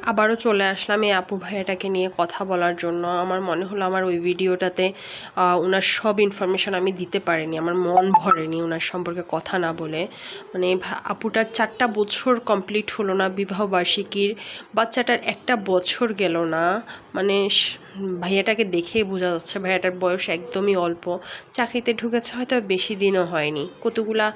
আবারও চলে আসলাম এই আপু ভাইয়াটাকে নিয়ে কথা বলার জন্য। আমার মনে হলো আমার ওই ভিডিওটাতে ওনার সব ইনফরমেশান আমি দিতে পারিনি, আমার মন ভরেনি ওনার সম্পর্কে কথা না বলে। মানে আপুটার 4টা বছর কমপ্লিট হলো না বিবাহবার্ষিকীর, বাচ্চাটার 1টা বছর গেল না। মানে ভাইয়াটাকে দেখেই বোঝা যাচ্ছে ভাইয়াটার বয়স একদমই অল্প। চাকরিতে ঢুকেছে হয়তো বেশি দিনও হয়নি, কতগুলা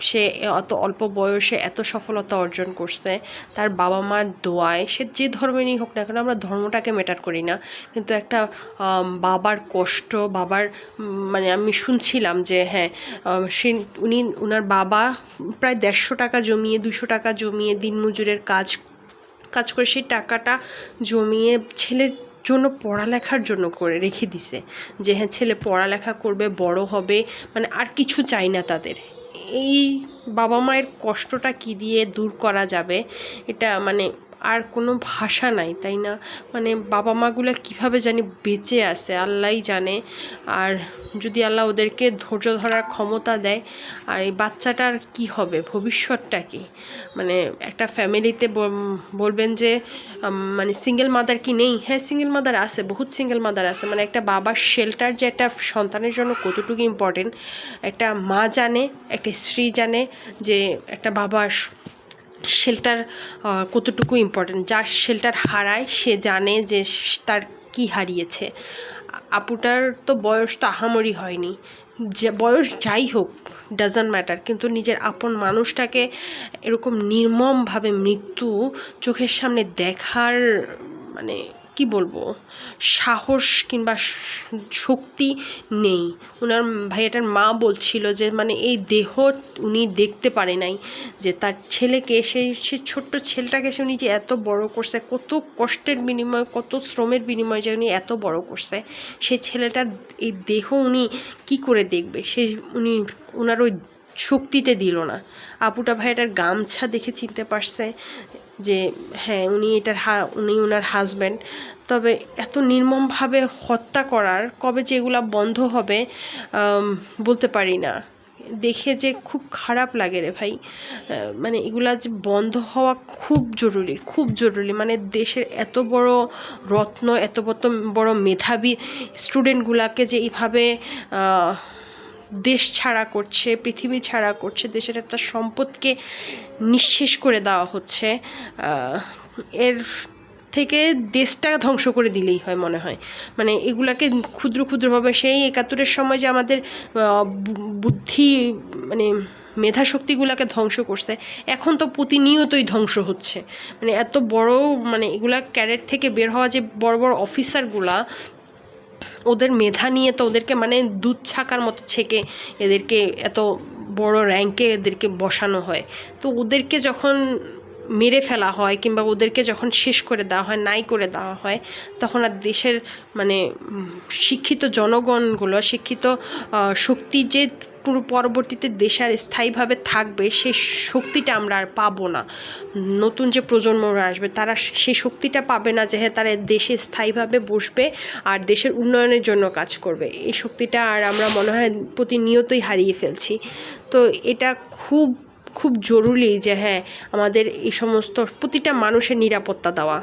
সে অত অল্প বয়সে এত সফলতা অর্জন করছে তার বাবা মার দোয়ায়। সে যে ধর্মেরই হোক না কেন, আমরা ধর্মটাকে ম্যাটার করি না, কিন্তু একটা বাবার কষ্ট, বাবার মানে আমি শুনছিলাম যে হ্যাঁ সে উনার বাবা প্রায় 150 টাকা জমিয়ে 200 টাকা জমিয়ে দিনমজুরের কাজ করে সেই টাকাটা জমিয়ে ছেলের জন্য পড়ালেখার জন্য করে রেখে দিছে, যে হ্যাঁ ছেলে পড়ালেখা করবে, বড় হবে, মানে আর কিছু চাই না তাদের। এই বাবা মায়ের কষ্টটা কি দিয়ে দূর করা যাবে, এটা মানে আর কোনো ভাষা নাই, তাই না? মানে বাবা মাগুলো কীভাবে জানি বেঁচে আছে আল্লাহই জানে। আর যদি আল্লাহ ওদেরকে ধৈর্য ধরার ক্ষমতা দেয়, আর এই বাচ্চাটার কি হবে, ভবিষ্যৎটা কি? মানে একটা ফ্যামিলিতে বলবেন যে মানে সিঙ্গেল মাদার কি নেই? হ্যাঁ সিঙ্গেল মাদার আছে, বহুত সিঙ্গেল মাদার আছে। মানে একটা বাবার শেল্টার যে একটা সন্তানের জন্য কতটুকু ইম্পর্টেন্ট, একটা মা জানে, একটা স্ত্রী জানে যে একটা বাবার শেল্টার কতটুকু ইম্পর্টেন্ট। যার শেল্টার হারায় সে জানে যে তার কি হারিয়েছে। আপুটার তো বয়স তো আহামরি হয়নি, যে বয়স যাই হোক ডাজন্ট ম্যাটার, কিন্তু নিজের আপন মানুষটাকে এরকম নির্মমভাবে মৃত্যু চোখের সামনে দেখার মানে কি বলবো, সাহস কিংবা শক্তি নেই। ওনার ভাইয়াটার মা বলছিল যে মানে এই দেহ উনি দেখতে পারে নাই, যে তার ছেলেকে সে ছোট্ট ছেলেটাকে সে উনি যে এত বড় করছে, কত কষ্টের বিনিময়ে, কত শ্রমের বিনিময়ে যে উনি এত বড় করছে, সেই ছেলেটার এই দেহ উনি কি করে দেখবে, উনি ওনার ওই শক্তিতে দিল না। আপুটা ভাইয়াটার গামছা দেখে চিনতে পারছে যে হ্যাঁ উনি ওনার হাজব্যান্ড। তবে এত নির্মমভাবে হত্যা করার কবে যে এগুলা বন্ধ হবে বলতে পারি না। দেখে যে খুব খারাপ লাগে রে ভাই। মানে এগুলা যে বন্ধ হওয়া খুব জরুরি, খুব জরুরি। মানে দেশের এত বড় রত্ন, এত বড় মেধাবী স্টুডেন্টগুলাকে যে এইভাবে দেশ ছাড়া করছে, পৃথিবী ছাড়া করছে, দেশের একটা সম্পদকে নিঃশেষ করে দেওয়া হচ্ছে। এর থেকে দেশটা ধ্বংস করে দিলেই হয় মনে হয়। মানে এগুলাকে ক্ষুদ্র ক্ষুদ্রভাবে, সেই 71-এর সময় যে আমাদের বুদ্ধি মানে মেধাশক্তিগুলোকে ধ্বংস করছে, এখন তো প্রতিনিয়তই ধ্বংস হচ্ছে। মানে এত বড় মানে এগুলা ক্যাডেট থেকে বের হওয়া যে বড় বড় অফিসারগুলা, ওদের মেধা নিয়ে তো ওদেরকে মানে দুধ ছাকার মতো ছেঁকে এদেরকে এত বড় র্যাঙ্কে এদেরকে বসানো হয়। তো ওদেরকে যখন মেরে ফেলা হয় কিংবা ওদেরকে যখন শেষ করে দেওয়া হয়, নাই করে দেওয়া হয়, তখন আর দেশের মানে শিক্ষিত জনগণগুলো, শিক্ষিত শক্তি যে পুরো পরবর্তীতে দেশ আর স্থায়ীভাবে থাকবে, সেই শক্তিটা আমরা আর পাবো না। নতুন যে প্রজন্মরা আসবে তারা সেই শক্তিটা পাবে না, যে হ্যাঁ তারা দেশে স্থায়ীভাবে বসবে আর দেশের উন্নয়নের জন্য কাজ করবে। এই শক্তিটা আর আমরা মনে হয় প্রতিনিয়তই হারিয়ে ফেলছি। তো এটা খুব খুব জরুরি যে হ্যাঁ আমাদের এই সমস্ত প্রতিটা মানুষের নিরাপত্তা দেওয়া।